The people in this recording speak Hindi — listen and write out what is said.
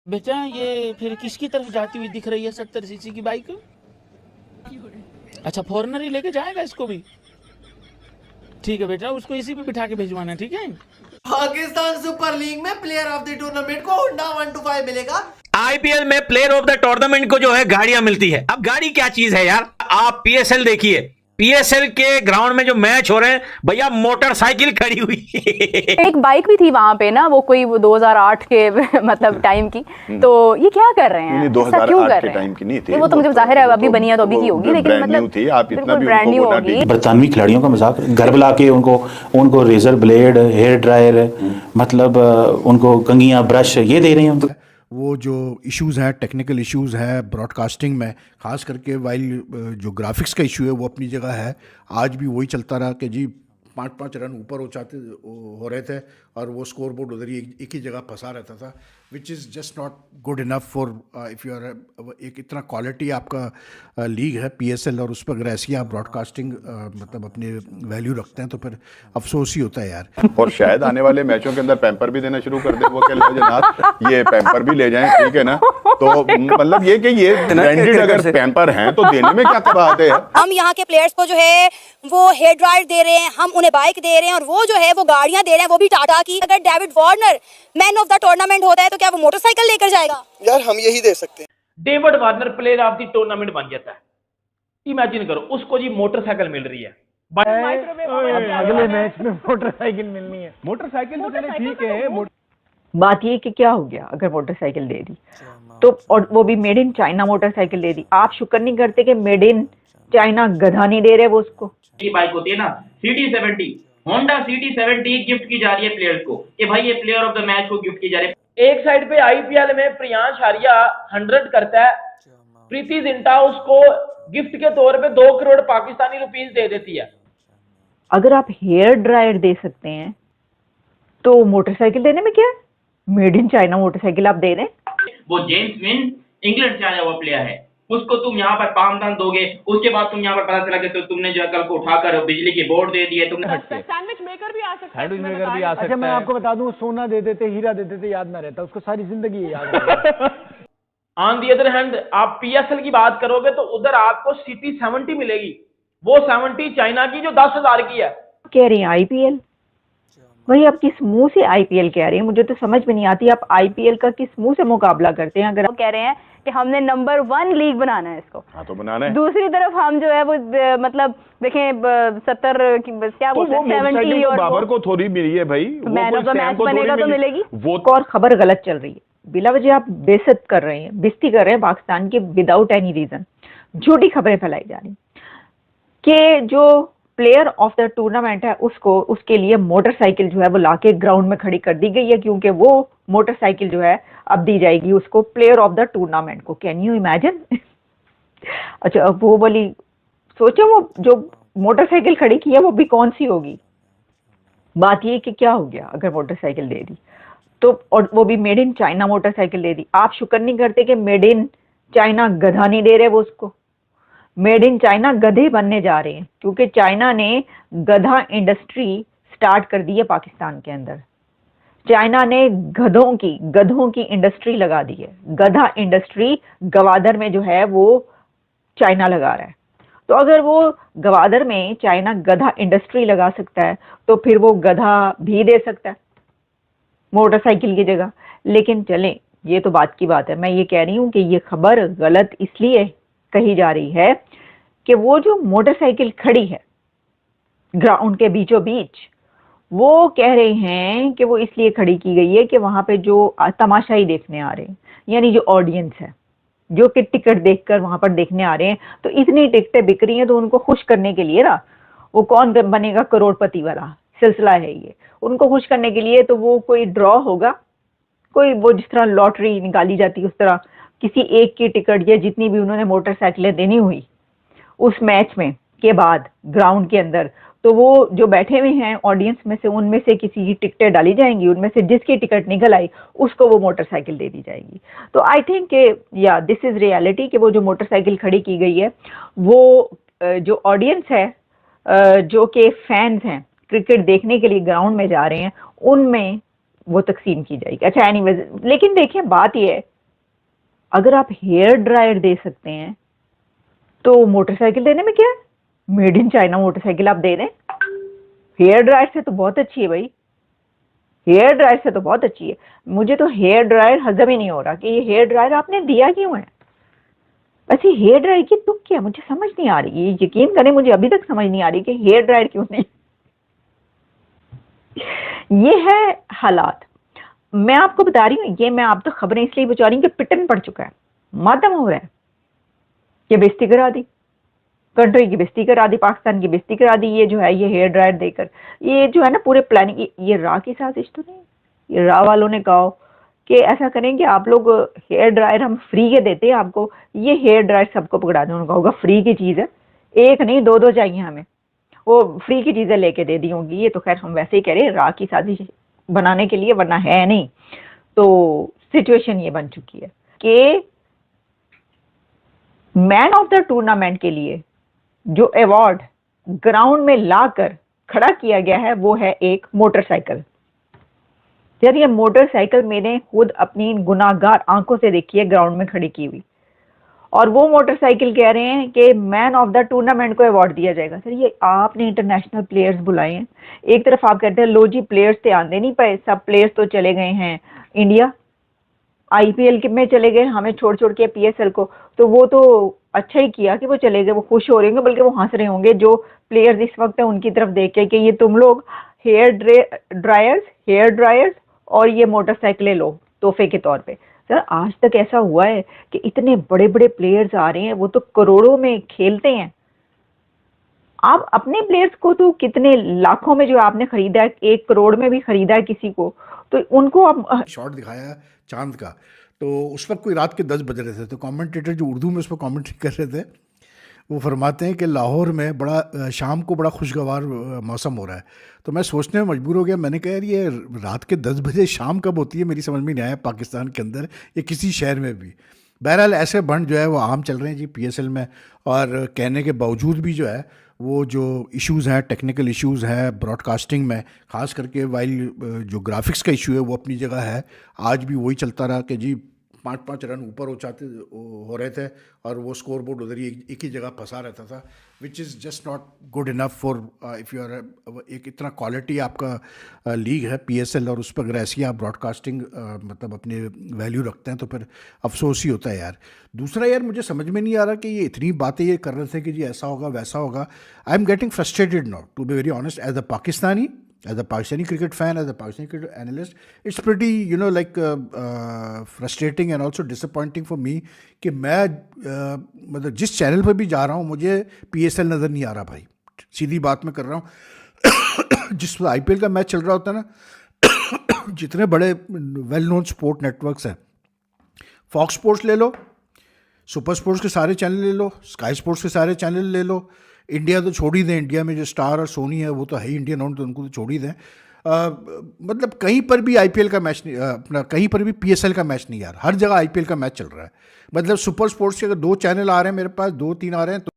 बेटा ये फिर किसकी तरफ जाती हुई दिख रही है 70 सीसी की बाइक? अच्छा, फॉरनर ही लेके जाएगा इसको भी। ठीक है बेटा, उसको इसी पे बिठा के भिजवाना, ठीक है। पाकिस्तान सुपर लीग में प्लेयर ऑफ द टूर्नामेंट को होंडा 125 मिलेगा। आईपीएल में प्लेयर ऑफ द टूर्नामेंट को जो है गाड़ियां मिलती है। अब गाड़ी क्या चीज है यार, आप पीएसएल देखिए, पीएसएल के ग्राउंड में जो मैच हो रहे हैं भैया, मोटरसाइकिल खड़ी हुई एक बाइक भी थी वहां पे ना, वो कोई वो 2008 के मतलब टाइम की। तो ये क्या कर रहे हैं, ऐसा क्यों कर रहे हैं? की नहीं थी वो तो मुझे जाहिर है अभी बनी है तो अभी की होगी, लेकिन मतलब थी, आप इतना भी ब्रांड न्यू होगी। बरतानवी खिलाड़ियों का मजाक, घर बुला के उनको रेजर ब्लेड, हेयर ड्रायर, मतलब उनको कंघियां, ब्रश ये दे रहे हैं। वो जो इश्यूज़ हैं, टेक्निकल इश्यूज़ है ब्रॉडकास्टिंग में, ख़ास करके वाइल जो ग्राफिक्स का इशू है वो अपनी जगह है। आज भी वही चलता रहा कि जी 5-5 रन ऊपर हो रहे थे और वो स्कोर बोर्ड उधर ही एक ही जगह फंसा रहता था, which is just not good enough for if you are एक इतना क्वालिटी आपका लीग है पीएसएल, और उस पर अगर ऐसी आप ब्रॉडकास्टिंग मतलब अपने वैल्यू रखते हैं तो फिर अफसोस ही होता है यार। और शायद आने वाले मैचों के अंदर पैम्पर भी देना शुरू कर दे, वो कह लो जनाब ये पैम्पर भी ले जाएं, ठीक है ना। तो मतलब ये कि ये ब्रांडेड अगर पैम्पर हैं तो देने में क्या बात है। हम यहाँ के प्लेयर्स को जो है वो हेयर ड्रायर दे रहे हैं, हम उन्हें बाइक दे रहे हैं, और वो जो है वो गाड़ियां दे रहे हैं, वो भी टाटा की। अगर David Warner man of the tournament होता है तो क्या वो मोटरसाइकिल लेकर जाएगा? यार हम यही दे सकते हैं। David Warner player of the tournament बन जाता है, इमेजिन करो, उसको जी मोटरसाइकिल मिल रही है। अगले मैच में मोटरसाइकिल मिलनी है। मोटरसाइकिल तो चले ठीक है, बात ये कि क्या हो गया अगर मोटरसाइकिल दे दी तो, और वो भी मेड इन चाइना मोटरसाइकिल दे दी। आप शुक्र नहीं करते कि मेड इन चाइना गधा नहीं दे रहे वो उसको। बाइक होती है ना CD70, होंडा CD70 गिफ्ट की जा रही है प्लेयर्स को कि भाई ये प्लेयर ऑफ द मैच को गिफ्ट की जा रही है। एक साइड पे आईपीएल में प्रियांश आर्या 100 करता है, प्रीति जिंटा उसको गिफ्ट के तौर पे 2 करोड़ पाकिस्तानी रुपीस दे देती है। अगर आप हेयर ड्रायर दे सकते हैं तो मोटरसाइकिल देने में क्या है? मेड इन चाइना मोटरसाइकिल आप दे रहे हैं। वो जेम्स विन इंग्लैंड से आया हुआ प्लेयर है, उसको तुम यहाँ पर पामदान दोगे, उसके बाद तुम यहाँ पर पता चला कि तो तुमने जो कल को उठाकर बिजली की बोर्ड दे दिए तुमने। सैंडविच मेकर भी आ सकता है। अच्छा मैं आपको बता दूं, सोना दे देते, हीरा दे देते, याद ना रहता उसको, सारी जिंदगी याद रहता। ऑन दी अदर हैंड आप पीएसएल की बात करोगे तो उधर आपको CD70 मिलेगी, वो 70 चाइना की जो 10,000 की है। कह रहे हैं आईपीएल, वही आप किस मुंह से आईपीएल कह रहे हैं? मुझे तो समझ में नहीं आती, आप आईपीएल का किस मुंह से मुकाबला करते हैं? अगर कह रहे हैं कि हमने नंबर 1 लीग बनाना है इसको, हाँ तो बनाना है। दूसरी तरफ हम जो है वो मतलब देखें 70 क्या बोलते हैं 70 और बाबर को थोड़ी मिली है भाई, मैन ऑफ द मैच बनेगा तो मिलेगी। वो और खबर गलत चल रही है, बिला वजह आप बेइज्जत कर रहे हैं, बेइज्जती कर रहे हैं पाकिस्तान की विदाउट एनी रीजन। झूठी खबरें फैलाई जा रही कि जो प्लेयर ऑफ द टूर्नामेंट है उसको, उसके लिए मोटरसाइकिल जो है वो लाके ग्राउंड में खड़ी कर दी गई है, क्योंकि वो मोटरसाइकिल जो है अब दी जाएगी उसको प्लेयर ऑफ द टूर्नामेंट को। Can you imagine? अच्छा अब वो वाली सोचो, वो जो मोटरसाइकिल खड़ी की है वो भी कौन सी होगी? बात ये कि क्या हो गया अगर मोटरसाइकिल दे दी तो, और वो भी मेड इन चाइना मोटरसाइकिल दे दी। आप शुक्र नहीं करते कि मेड इन चाइना गधा नहीं दे रहे वो उसको। मेड इन चाइना गधे बनने जा रहे हैं, क्योंकि चाइना ने गधा इंडस्ट्री स्टार्ट कर दी है पाकिस्तान के अंदर। चाइना ने गधों की इंडस्ट्री लगा दी है। गधा इंडस्ट्री गवादर में जो है वो चाइना लगा रहा है। तो अगर वो गवादर में चाइना गधा इंडस्ट्री लगा सकता है तो फिर वो गधा भी दे सकता है मोटरसाइकिल की जगह। लेकिन चलें, ये तो बात की बात है। मैं ये कह रही हूँ कि ये खबर गलत इसलिए कही जा रही है कि वो जो मोटरसाइकिल खड़ी है ग्राउंड के बीचों बीच, वो कह रहे हैं कि वो इसलिए खड़ी की गई है कि वहां पे जो तमाशाई देखने आ रहे हैं, यानी जो ऑडियंस है जो कि टिकट देखकर वहां पर देखने आ रहे हैं, तो इतनी टिकटें बिक रही हैं तो उनको खुश करने के लिए ना, वो कौन बनेगा करोड़पति वाला सिलसिला है ये, उनको खुश करने के लिए तो वो कोई ड्रॉ होगा, कोई वो जिस तरह लॉटरी निकाली जाती है उस तरह किसी एक की टिकट या जितनी भी उन्होंने मोटरसाइकिलें देनी हुई उस मैच में के बाद ग्राउंड के अंदर, तो वो जो बैठे हुए हैं ऑडियंस में से, उनमें से किसी की टिकटें डाली जाएंगी, उनमें से जिसकी टिकट निकल आई उसको वो मोटरसाइकिल दे दी जाएगी। तो आई थिंक या दिस इज रियलिटी कि वो जो मोटरसाइकिल खड़ी की गई है वो जो ऑडियंस है, जो कि फैंस हैं क्रिकेट देखने के लिए ग्राउंड में जा रहे हैं, उनमें वो तकसीम की जाएगी। अच्छा एनीवेज, लेकिन देखें बात यह है अगर आप हेयर ड्रायर दे सकते हैं तो मोटरसाइकिल देने में क्या है? मेड इन चाइना मोटरसाइकिल आप दे दें। हेयर ड्रायर से तो बहुत अच्छी है भाई, हेयर ड्रायर से तो बहुत अच्छी है। मुझे तो हेयर ड्रायर हजम ही नहीं हो रहा कि ये हेयर ड्रायर आपने दिया क्यों है। वैसे हेयर ड्रायर की तुक क्या, मुझे समझ नहीं आ रही, ये यकीन करें मुझे अभी तक समझ नहीं आ रही कि हेयर ड्रायर क्यों नहीं। ये है हालात। मैं आपको बता रही हूँ, ये मैं आप तो खबरें इसलिए बचा रही हूँ कि पिटन पड़ चुका है, मातम हो रहा है कि बेइज्जती करा दी, कंट्री की बेइज्जती करा दी, पाकिस्तान की बेइज्जती करा दी। ये जो है ये हेयर ड्रायर देकर, ये जो है ना पूरे प्लानिंग, ये रा की साजिश तो नहीं, ये रा वालों ने कहा कि ऐसा करेंगे आप लोग हेयर ड्रायर हम फ्री के देते हैं आपको, ये हेयर ड्रायर सबको पकड़ा दें। उनका होगा फ्री की चीज़ है, एक नहीं दो दो चाहिए हमें, वो फ्री की चीज़ें लेके दे दी होंगी। ये तो खैर हम वैसे ही कह रहे हैं रा की साजिश बनाने के लिए, वरना है नहीं। तो सिचुएशन ये बन चुकी है कि मैन ऑफ द टूर्नामेंट के लिए जो अवार्ड ग्राउंड में लाकर खड़ा किया गया है वो है एक मोटरसाइकिल। यार ये मोटरसाइकिल मैंने खुद अपनी गुनाहगार आंखों से देखी है ग्राउंड में खड़ी की हुई, और वो मोटरसाइकिल कह रहे हैं कि मैन ऑफ द टूर्नामेंट को अवार्ड दिया जाएगा। सर ये आपने इंटरनेशनल प्लेयर्स बुलाए हैं, एक तरफ आप कहते हैं लो जी प्लेयर्स थे आंदे नहीं पाए, सब प्लेयर्स तो चले गए हैं इंडिया, आईपीएल में चले गए हमें छोड़ छोड़ के पीएसएल को, तो वो तो अच्छा ही किया कि वो चले गए, वो खुश हो रहे होंगे, बल्कि वो हंस रहे होंगे जो प्लेयर्स इस वक्त है उनकी तरफ देख के कि ये तुम लोग हेयर ड्रायर्स और ये मोटरसाइकिलें लो तोहफे के तौर पे। सर आज तक ऐसा हुआ है कि इतने बड़े बड़े प्लेयर्स आ रहे हैं, वो तो करोड़ों में खेलते हैं, आप अपने प्लेयर्स को तो कितने लाखों में जो आपने खरीदा है, 1 करोड़ में भी खरीदा है किसी को, तो उनको आप शॉट दिखाया चांद का, तो उस वक्त कोई रात के 10 बज रहे थे, तो कमेंटेटर जो उर्दू में उस पर कमेंट्री कर रहे थे वो फरमाते हैं कि लाहौर में बड़ा शाम को बड़ा खुशगवार मौसम हो रहा है। तो मैं सोचने में मजबूर हो गया, मैंने कहा यार ये रात के 10 बजे शाम कब होती है, मेरी समझ में नहीं आया पाकिस्तान के अंदर या किसी शहर में भी। बहरहाल ऐसे बंड जो है वो आम चल रहे हैं जी पीएसएल में, और कहने के बावजूद भी जो है वो जो इश्यूज़ हैं, टेक्निकल इश्यूज़ हैं ब्रॉडकास्टिंग में, ख़ास करके वाइल जो ग्राफिक्स का इशू है वो अपनी जगह है, आज भी वही चलता रहा कि जी 5-5 रन ऊपर हो रहे थे और वो स्कोर बोर्ड उधर ही एक ही जगह फंसा रहता था, which is just not good enough for if you are एक इतना क्वालिटी आपका लीग है पीएसएल, और उस पर अगर ऐसी आप ब्रॉडकास्टिंग मतलब अपने वैल्यू रखते हैं तो फिर अफसोस ही होता है यार। दूसरा यार मुझे समझ में नहीं आ रहा कि ये इतनी बातें ये कर रहे थे कि जी ऐसा होगा वैसा होगा। I am getting frustrated now to be very honest as a Pakistani cricket fan, as a Pakistani cricket analyst, it's pretty frustrating and also disappointing for me कि मैं मतलब जिस चैनल पर भी जा रहा हूँ मुझे पीएसएल नज़र नहीं आ रहा भाई, सीधी बात मैं कर रहा हूँ। जिस आईपीएल का मैच चल रहा होता है ना, जितने बड़े वेल नोन स्पोर्ट नेटवर्क्स हैं, फॉक्स स्पोर्ट्स ले लो, सुपर स्पोर्ट्स के सारे चैनल ले लो, स्काई स्पोर्ट्स के सारे चैनल ले लो, इंडिया तो छोड़ ही दें, इंडिया में जो स्टार और सोनी है वो तो है ही इंडियन ओन, तो उनको तो छोड़ ही दें। मतलब कहीं पर भी आईपीएल का मैच नहीं, अपना कहीं पर भी पीएसएल का मैच नहीं यार, हर जगह आईपीएल का मैच चल रहा है। मतलब सुपर स्पोर्ट्स के अगर 2 चैनल आ रहे हैं मेरे पास, 2-3 आ रहे हैं तो